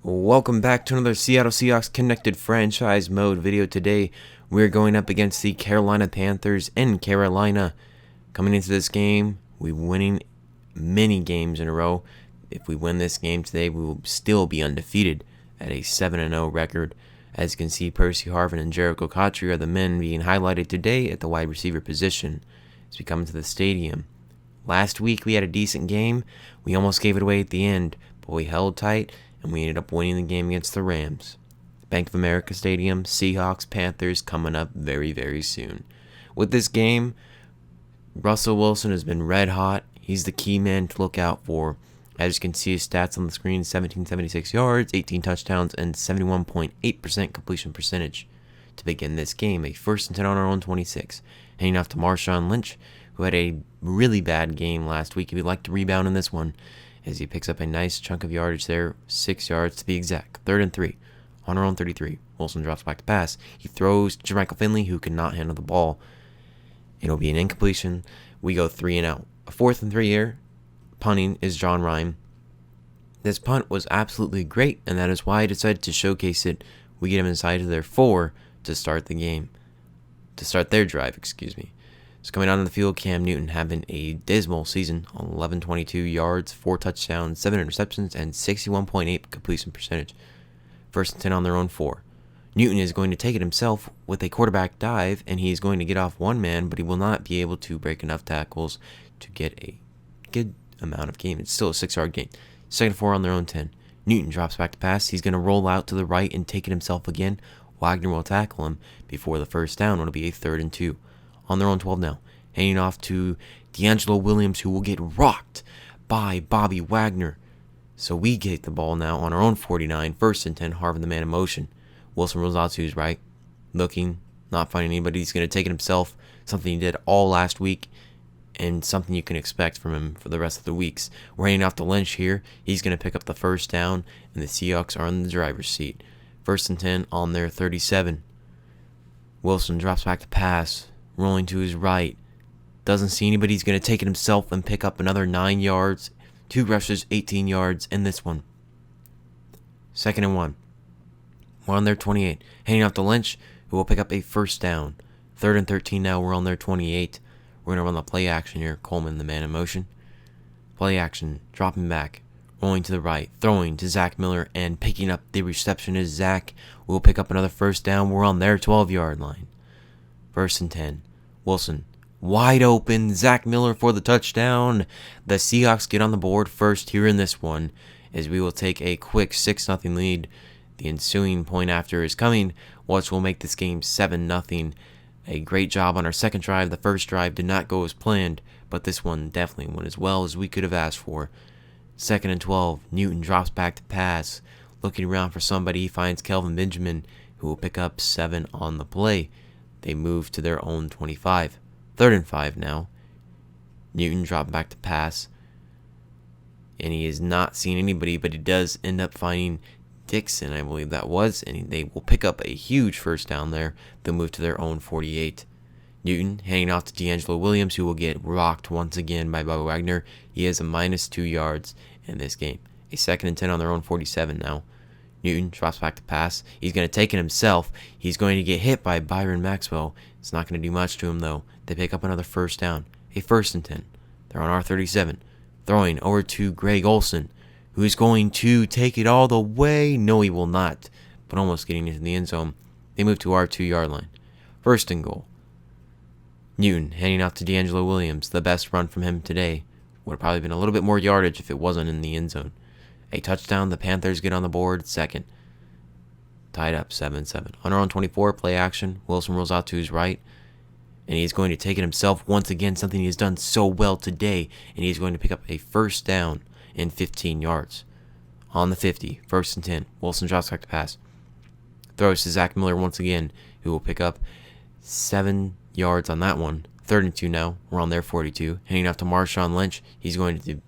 Welcome back to another Seattle Seahawks Connected Franchise Mode video. Today, we're going up against the Carolina Panthers in Carolina. Coming into this game, we're winning many games in a row. If we win this game today, we will still be undefeated at a 7-0 record. As you can see, Percy Harvin and Jericho Cotchery are the men being highlighted today at the wide receiver position as we come into the stadium. Last week, we had a decent game. We almost gave it away at the end, but we held tight, and we ended up winning the game against the Rams. Bank of America Stadium, Seahawks, Panthers coming up very, very soon. With this game, Russell Wilson has been red hot. He's the key man to look out for. As you can see his stats on the screen, 1776 yards, 18 touchdowns, and 71.8% completion percentage. To begin this game, a 1st and 10 on our own 26. Handing off to Marshawn Lynch, who had a really bad game last week. He would like to rebound in this one, as he picks up a nice chunk of yardage there, 6 yards to be exact. 3rd and 3, on our own 33. Wilson drops back to pass. He throws to Jermichael Finley, who could not handle the ball. It'll be an incompletion. We go 3 and out. A 4th and 3 here. Punting is John Ryan. This punt was absolutely great, and that is why I decided to showcase it. We get him inside of their 4 to start the game. To start their drive, excuse me. So coming out on the field, Cam Newton having a dismal season on 1122 yards, 4 touchdowns, 7 interceptions, and 61.8 completion percentage. 1st and 10 on their own 4. Newton is going to take it himself with a quarterback dive, and he is going to get off one man, but he will not be able to break enough tackles to get a good amount of gain. It's still a 6-yard gain. 2nd and 4 on their own 10. Newton drops back to pass. He's going to roll out to the right and take it himself again. Wagner will tackle him before the first down. It'll be a 3rd and 2. On their own 12 now. Handing off to D'Angelo Williams, who will get rocked by Bobby Wagner. So we get the ball now on our own 49. 1st and 10, Harvin the man in motion. Wilson rolls out to his right. Looking, not finding anybody. He's going to take it himself. Something he did all last week, and something you can expect from him for the rest of the weeks. We're handing off to Lynch here. He's going to pick up the first down, and the Seahawks are in the driver's seat. 1st and 10 on their 37. Wilson drops back to pass. Rolling to his right. Doesn't see anybody. He's going to take it himself and pick up another 9 yards. 2 rushes, 18 yards in this one. 2nd and 1. We're on their 28. Handing off to Lynch, who will pick up a first down. 3rd and 13 now. We're on their 28. We're going to run the play action here. Coleman, the man in motion. Play action. Dropping back. Rolling to the right. Throwing to Zach Miller. And picking up the reception is Zach. We'll pick up another first down. We're on their 12-yard line. 1st and 10. Wilson, wide open. Zach Miller for the touchdown. The Seahawks get on the board first here in this one, as we will take a quick 6-0 lead. The ensuing point after is coming, which will make this game 7-0. A great job on our second drive. The first drive did not go as planned, but this one definitely went as well as we could have asked for. 2nd and 12. Newton drops back to pass. Looking around for somebody, he finds Kelvin Benjamin, who will pick up 7 on the play. They move to their own 25. 3rd and 5 now. Newton dropped back to pass. And he has not seen anybody, but he does end up finding Dixon, I believe that was. And they will pick up a huge first down there. They'll move to their own 48. Newton handing off to D'Angelo Williams, who will get rocked once again by Bobby Wagner. He has a -2 yards in this game. A 2nd and 10 on their own 47 now. Newton drops back to pass. He's going to take it himself. He's going to get hit by Byron Maxwell. It's not going to do much to him, though. They pick up another first down. A 1st and 10. They're on our 37. Throwing over to Greg Olsen, who's going to take it all the way. No, he will not, but almost getting into the end zone. They move to our 2-yard line. 1st and goal. Newton handing off to D'Angelo Williams. The best run from him today. Would have probably been a little bit more yardage if it wasn't in the end zone. A touchdown. The Panthers get on the board. 2nd. Tied up 7-7. On our own 24, play action. Wilson rolls out to his right. And he's going to take it himself once again, something he has done so well today. And he's going to pick up a first down and 15 yards. On the 50, 1st and 10. Wilson drops back to pass. Throws to Zach Miller once again, who will pick up 7 yards on that one. 3rd and 2 now. We're on their 42. Handing off to Marshawn Lynch. He's going to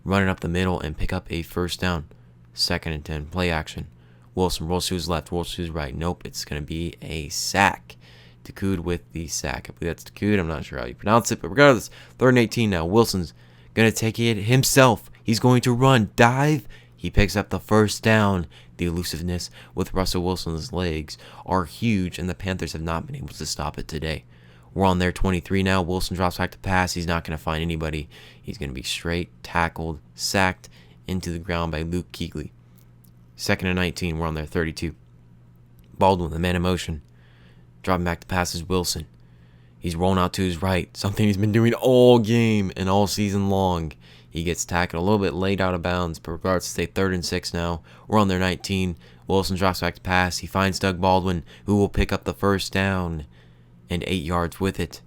run it up the middle and pick up a first down. 2nd and 10. Play action. Wilson rolls to his left, rolls to his right. Nope, it's going to be a sack. Dakoud with the sack. I believe that's Dakoud. I'm not sure how you pronounce it, but regardless, 3rd and 18 now. Wilson's going to take it himself. He's going to run, dive. He picks up the first down. The elusiveness with Russell Wilson's legs are huge, and the Panthers have not been able to stop it today. We're on their 23 now. Wilson drops back to pass. He's not going to find anybody. He's going to be straight, tackled, sacked into the ground by Luke Kuechly. 2nd and 19. We're on their 32. Baldwin, the man in motion. Dropping back to pass is Wilson. He's rolling out to his right. Something he's been doing all game and all season long. He gets tackled a little bit late out of bounds, but regards to stay 3rd and 6 now. We're on their 19. Wilson drops back to pass. He finds Doug Baldwin, who will pick up the first down and 8 yards with it.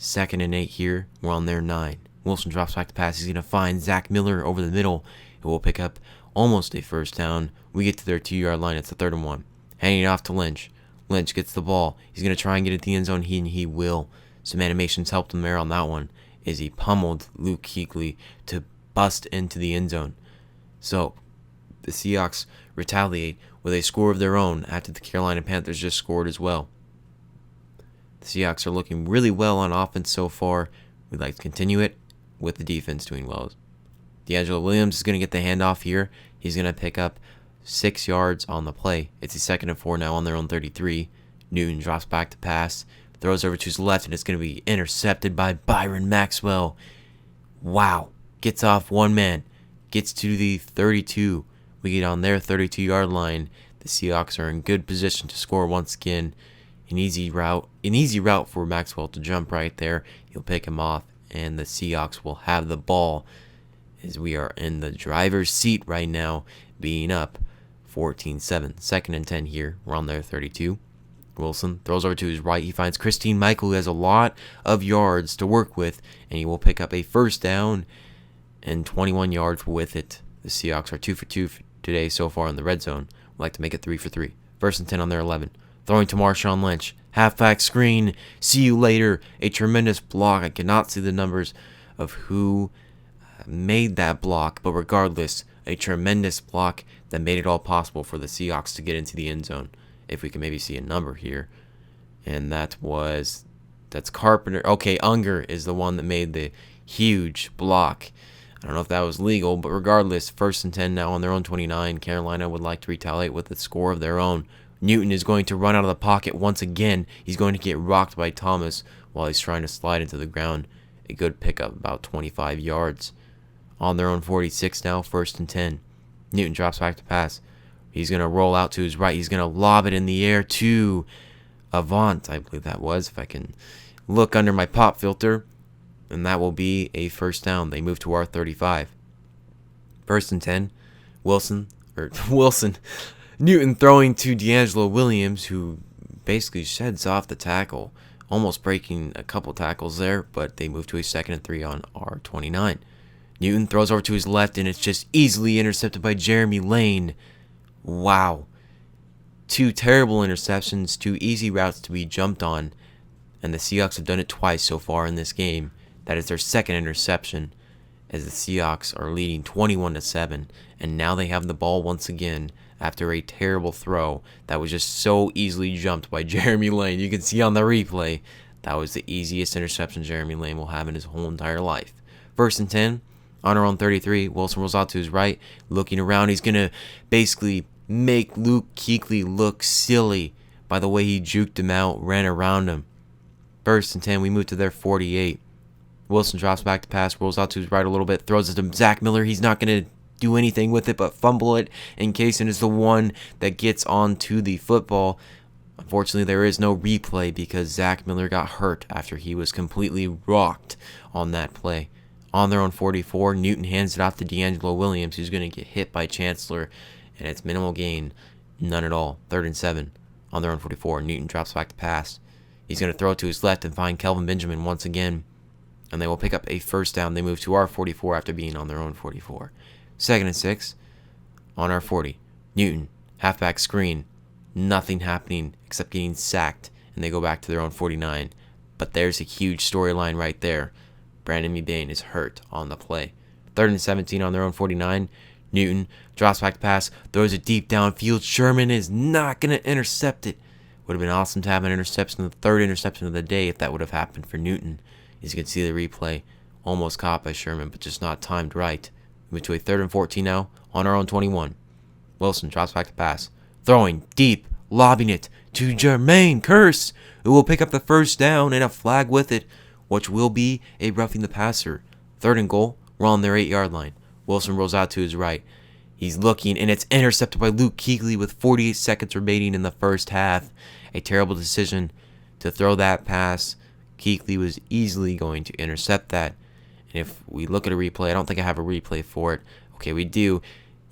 2nd and 8 here. We're on their 9. Wilson drops back to pass. He's going to find Zach Miller over the middle, who will pick up almost a first down. We get to their 2-yard line. It's the 3rd and 1. Handing it off to Lynch. Lynch gets the ball. He's going to try and get it to the end zone. He will. Some animations helped him there on that one, as he pummeled Luke Kuechly to bust into the end zone. So, the Seahawks retaliate with a score of their own after the Carolina Panthers just scored as well. The Seahawks are looking really well on offense so far. We'd like to continue it with the defense doing well. D'Angelo Williams is going to get the handoff here. He's going to pick up 6 yards on the play. It's a 2nd and 4 now on their own 33. Newton drops back to pass. Throws over to his left, and it's going to be intercepted by Byron Maxwell. Wow. Gets off one man. Gets to the 32. We get on their 32-yard line. The Seahawks are in good position to score once again. An easy route for Maxwell to jump right there. He'll pick him off, and the Seahawks will have the ball as we are in the driver's seat right now, being up 14-7. 2nd and 10 here. We're on their 32. Wilson throws over to his right. He finds Christine Michael, who has a lot of yards to work with, and he will pick up a first down and 21 yards with it. The Seahawks are 2 for 2 today so far in the red zone. We'd like to make it 3 for 3. 1st and 10 on their 11. Throwing to Marshawn Lynch. Halfback screen. See you later. A tremendous block. I cannot see the numbers of who made that block, but regardless, a tremendous block that made it all possible for the Seahawks to get into the end zone. If we can maybe see a number here. And that's Carpenter. Okay, Unger is the one that made the huge block. I don't know if that was legal, but regardless, 1st and 10 now on their own 29. Carolina would like to retaliate with a score of their own. Newton is going to run out of the pocket once again. He's going to get rocked by Thomas while he's trying to slide into the ground. A good pickup, about 25 yards. On their own 46 now, 1st and 10. Newton drops back to pass. He's going to roll out to his right. He's going to lob it in the air to Avant, I believe that was, if I can look under my pop filter. And that will be a first down. They move to our 35. 1st and 10. Wilson. Newton throwing to D'Angelo Williams, who basically sheds off the tackle. Almost breaking a couple tackles there, but they move to a 2nd and 3 on our 29. Newton throws over to his left, and it's just easily intercepted by Jeremy Lane. Wow. 2 terrible interceptions, 2 easy routes to be jumped on, and the Seahawks have done it twice so far in this game. That is their 2nd interception, as the Seahawks are leading 21-7, and now they have the ball once again after a terrible throw that was just so easily jumped by Jeremy Lane. You can see on the replay, that was the easiest interception Jeremy Lane will have in his whole entire life. 1st and 10, on our own 33, Wilson rolls out to his right, looking around. He's going to basically make Luke Kuechly look silly by the way he juked him out, ran around him. 1st and 10, we move to their 48. Wilson drops back to pass, rolls out to his right a little bit, throws it to Zach Miller. He's not going to do anything with it but fumble it, and Kaysen is the one that gets onto the football. Unfortunately, there is no replay because Zach Miller got hurt after he was completely rocked on that play. On their own 44, Newton hands it off to D'Angelo Williams, who's going to get hit by Chancellor, and it's minimal gain, none at all. 3rd and 7 on their own 44. Newton drops back to pass. He's going to throw it to his left and find Kelvin Benjamin once again, and they will pick up a first down. They move to our 44 after being on their own 44. 2nd and 6 on our 40. Newton, halfback screen. Nothing happening except getting sacked, and they go back to their own 49. But there's a huge storyline right there. Brandon Mebane is hurt on the play. 3rd and 17 on their own 49. Newton drops back to pass, throws it deep downfield. Sherman is not going to intercept it. Would have been awesome to have an interception, the 3rd interception of the day, if that would have happened for Newton. As you can see the replay, almost caught by Sherman, but just not timed right. We move to a 3rd and 14 now on our own 21. Wilson drops back to pass. Throwing deep, lobbing it to Jermaine Kearse, who will pick up the first down and a flag with it, which will be a roughing the passer. 3rd and goal. We're on their 8-yard line. Wilson rolls out to his right. He's looking, and it's intercepted by Luke Kuechly with 48 seconds remaining in the first half. A terrible decision to throw that pass. Kuechly was easily going to intercept that. And if we look at a replay, I don't think I have a replay for it. Okay, we do.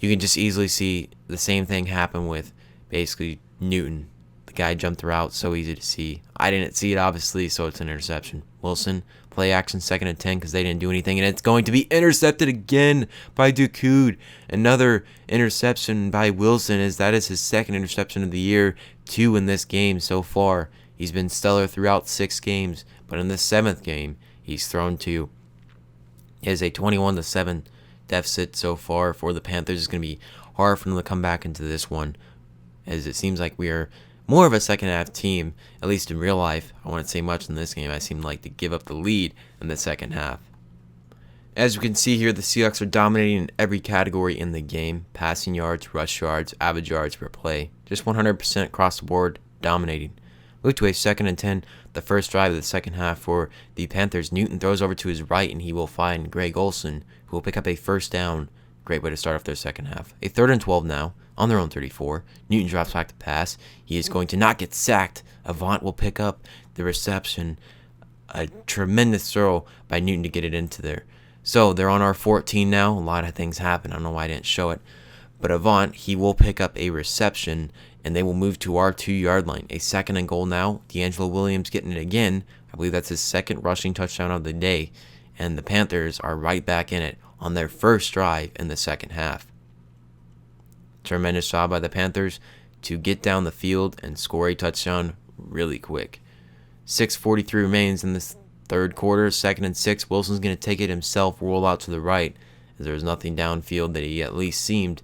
You can just easily see the same thing happen with basically Newton. The guy jumped the route, so easy to see. I didn't see it, obviously, so it's an interception. Wilson, play action, 2nd and 10 because they didn't do anything, and it's going to be intercepted again by Ducoud. Another interception by Wilson, as that is his 2nd interception of the year, 2 in this game so far. He's been stellar throughout 6 games, but in the 7th game, he's thrown 2. He has a 21-7 deficit so far for the Panthers. It's going to be hard for them to come back into this one, as it seems like we are more of a second half team, at least in real life. I wouldn't say much in this game. I seem like to give up the lead in the second half. As you can see here, the Seahawks are dominating in every category in the game. Passing yards, rush yards, average yards per play. Just 100% across the board, dominating. Move to a 2nd and 10, the first drive of the second half for the Panthers. Newton throws over to his right, and he will find Greg Olsen, who will pick up a first down. Great way to start off their second half. A 3rd and 12 now, on their own 34. Newton drops back to pass. He is going to not get sacked. Avant will pick up the reception. A tremendous throw by Newton to get it into there. So they're on our 14 now. A lot of things happen. I don't know why I didn't show it. But Avant, he will pick up a reception, and they will move to our 2-yard line. A 2nd and goal now. D'Angelo Williams getting it again. I believe that's his 2nd rushing touchdown of the day. And the Panthers are right back in it on their first drive in the second half. Tremendous job by the Panthers to get down the field and score a touchdown really quick. 6:43 remains in this 3rd quarter. 2nd and 6. Wilson's going to take it himself, roll out to the right, as there was nothing downfield that he at least seemed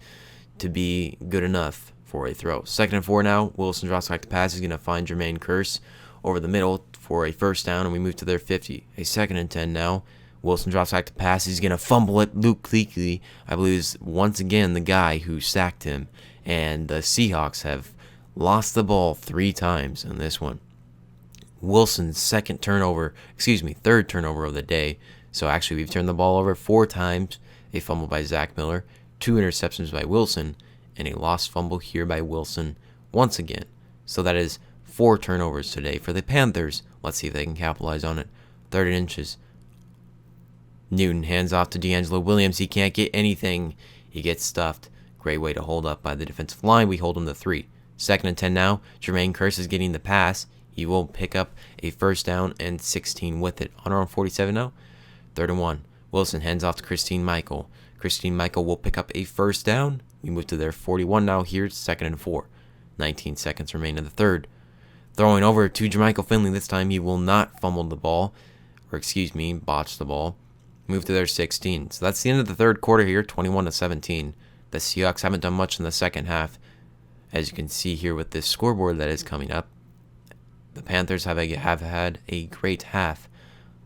to be good enough for a throw. 2nd and 4 now. Wilson drops back to pass. He's going to find Jermaine Kearse over the middle for a first down, and we move to their 50. A 2nd and 10 now. Wilson drops back to pass. He's going to fumble it. Luke Kuechly, I believe, is once again the guy who sacked him. And the Seahawks have lost the ball 3 times in this one. Wilson's 3rd turnover of the day. So actually, we've turned the ball over 4 times. A fumble by Zach Miller, 2 interceptions by Wilson, and a lost fumble here by Wilson once again. So that is 4 turnovers today for the Panthers. Let's see if they can capitalize on it. 3rd and inches. Newton hands off to D'Angelo Williams. He can't get anything. He gets stuffed. Great way to hold up by the defensive line. We hold him to 3. 2nd and 10 now. Jermaine Kearse is getting the pass. He will pick up a first down and 16 with it. On our own 47 now. 3rd and 1. Wilson hands off to Christine Michael. Christine Michael will pick up a first down. We move to their 41 now. Here's 2nd and 4. 19 seconds remain in the 3rd. Throwing over to Jermichael Finley. This time he will not fumble the ball. Botch the ball. Move to their 16. So that's the end of the 3rd quarter here, 21-17. The Seahawks haven't done much in the second half. As you can see here with this scoreboard that is coming up, the Panthers have had a great half.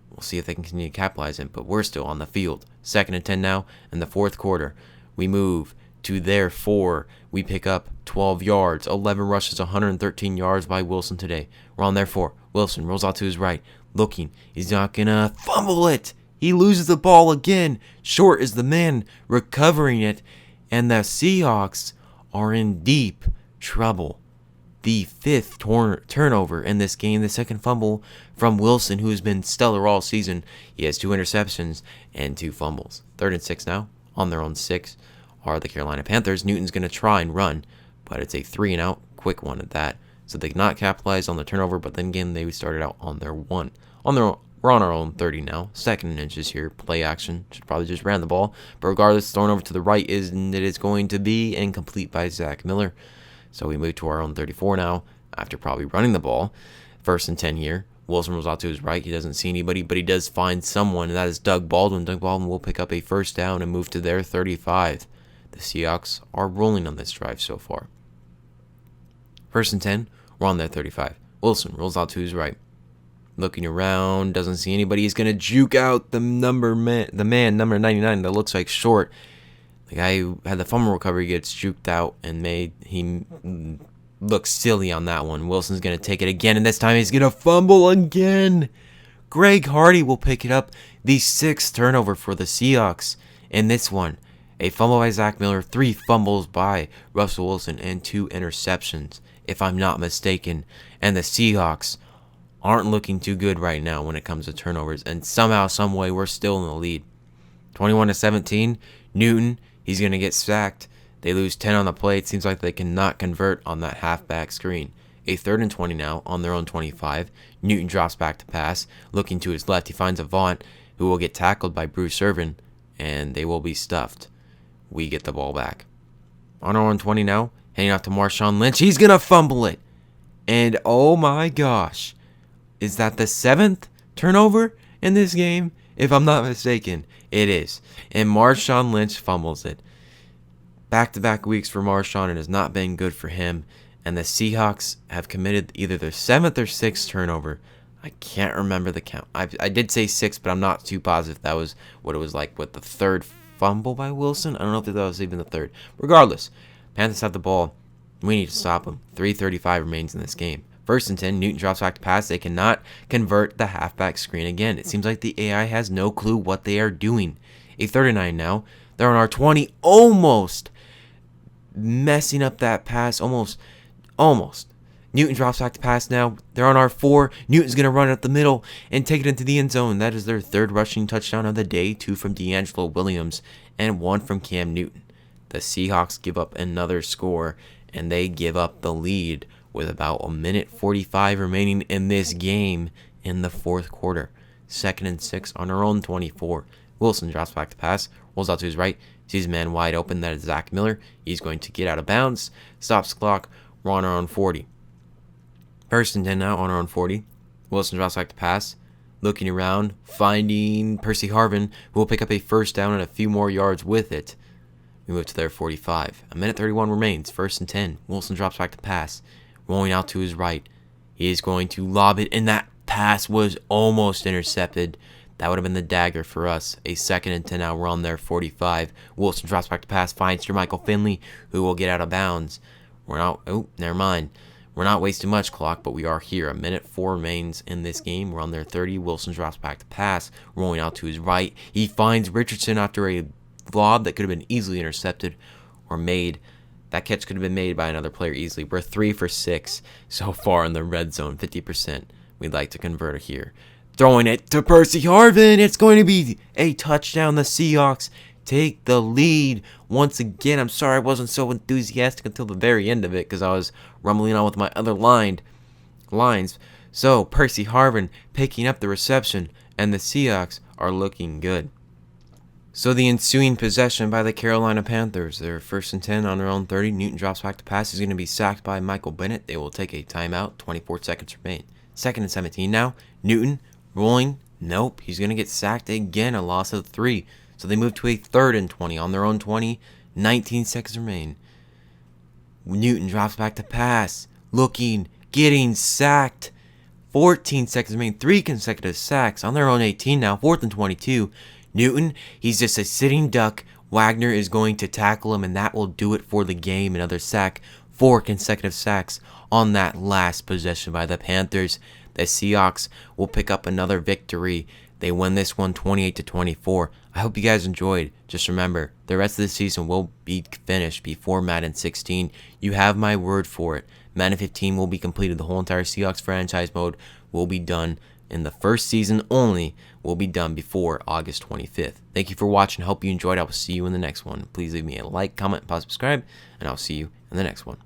We'll see if they can continue to capitalize it, but we're still on the field. 2nd and 10 now in the 4th quarter. We move to their 4. We pick up 12 yards, 11 rushes, 113 yards by Wilson today. We're on their 4. Wilson rolls out to his right, looking. He's not going to fumble it. He loses the ball again. Short is the man recovering it, and the Seahawks are in deep trouble. The 5th turnover in this game, the 2nd fumble from Wilson, who has been stellar all season. He has 2 interceptions and 2 fumbles. 3rd and 6 now. On their own 6 are the Carolina Panthers. Newton's going to try and run, but it's a 3 and out, quick one at that. So they cannot capitalize on the turnover, but then again, they started out on their 1. We're on our own 30 now. 2nd and inches here. Play action. Should probably just ran the ball. But regardless, thrown over to the right it is going to be incomplete by Zach Miller. So we move to our own 34 now after probably running the ball. 1st and 10 here. Wilson rolls out to his right. He doesn't see anybody, but he does find someone, and that is Doug Baldwin. Doug Baldwin will pick up a first down and move to their 35. The Seahawks are rolling on this drive so far. 1st and 10. We're on their 35. Wilson rolls out to his right. Looking around, doesn't see anybody. He's going to juke out the man, number 99, that looks like Short. The guy who had the fumble recovery gets juked out and he looks silly on that one. Wilson's going to take it again, and this time he's going to fumble again. Greg Hardy will pick it up, the 6th turnover for the Seahawks in this one. A fumble by Zach Miller, 3 fumbles by Russell Wilson, and 2 interceptions, if I'm not mistaken. And the Seahawks aren't looking too good right now when it comes to turnovers, and somehow, some way, we're still in the lead. 21-17, Newton, he's going to get sacked. They lose 10 on the play. It seems like they cannot convert on that halfback screen. A 3rd and 20 now on their own 25. Newton drops back to pass. Looking to his left, he finds Avant, who will get tackled by Bruce Irvin, and they will be stuffed. We get the ball back. On our own 20 now, handing off to Marshawn Lynch. He's going to fumble it. And oh my gosh, is that the 7th turnover in this game? If I'm not mistaken, it is. And Marshawn Lynch fumbles it. Back-to-back weeks for Marshawn, it has not been good for him. And the Seahawks have committed either their 7th or 6th turnover. I can't remember the count. I did say 6, but I'm not too positive that was what it was like with the 3rd fumble by Wilson. I don't know if that was even the 3rd. Regardless, Panthers have the ball. We need to stop them. 3:35 remains in this game. 1st and 10, Newton drops back to pass. They cannot convert the halfback screen again. It seems like the AI has no clue what they are doing. A 3rd and 9 now. They're on our 20, almost messing up that pass. Almost. Newton drops back to pass now. They're on our 4. Newton's going to run up the middle and take it into the end zone. That is their 3rd rushing touchdown of the day. 2 from D'Angelo Williams and 1 from Cam Newton. The Seahawks give up another score, and they give up the lead with about 1:45 remaining in this game in the 4th quarter. 2nd and 6 on our own 24. Wilson drops back to pass, rolls out to his right, sees a man wide open. That is Zach Miller. He's going to get out of bounds, stops the clock. We're on our own 40. 1st and 10 now on our own 40. Wilson drops back to pass, looking around, finding Percy Harvin, who will pick up a 1st down and a few more yards with it. We move to their 45. 1:31 remains. 1st and 10. Wilson drops back to pass, rolling out to his right. He is going to lob it, and that pass was almost intercepted. That would have been the dagger for us. A 2nd and 10 now. We're on their 45. Wilson drops back to pass, finds Jermichael Finley, who will get out of bounds. We're not. Oh, never mind. We're not wasting much clock, but we are here. 1:04 remains in this game. We're on their 30. Wilson drops back to pass, rolling out to his right. He finds Richardson after a lob that could have been easily intercepted or made. That catch could have been made by another player easily. We're 3 for 6 so far in the red zone. 50%. We'd like to convert it here. Throwing it to Percy Harvin. It's going to be a touchdown. The Seahawks take the lead once again. I'm sorry I wasn't so enthusiastic until the very end of it because I was rumbling on with my other lines. So Percy Harvin picking up the reception, and the Seahawks are looking good. So the ensuing possession by the Carolina Panthers. They're 1st and 10 on their own 30. Newton drops back to pass. He's going to be sacked by Michael Bennett. They will take a timeout. 24 seconds remain. 2nd and 17 now. Newton rolling. Nope. He's going to get sacked again. A loss of 3. So they move to a 3rd and 20 on their own 20. 19 seconds remain. Newton drops back to pass. Looking. Getting sacked. 14 seconds remain. 3 consecutive sacks on their own 18 now. 4th and 22. Newton, he's just a sitting duck. Wagner is going to tackle him, and that will do it for the game. Another sack. 4 consecutive sacks on that last possession by the Panthers. The Seahawks will pick up another victory. They win this one 28-24. I hope you guys enjoyed. Just remember, the rest of the season will be finished before Madden 16. You have my word for it. Madden 15 will be completed. The whole entire Seahawks franchise mode will be done. In the first season only, will be done before August 25th. Thank you for watching. Hope you enjoyed. I will see you in the next one. Please leave me a like, comment, pause, subscribe, and I'll see you in the next one.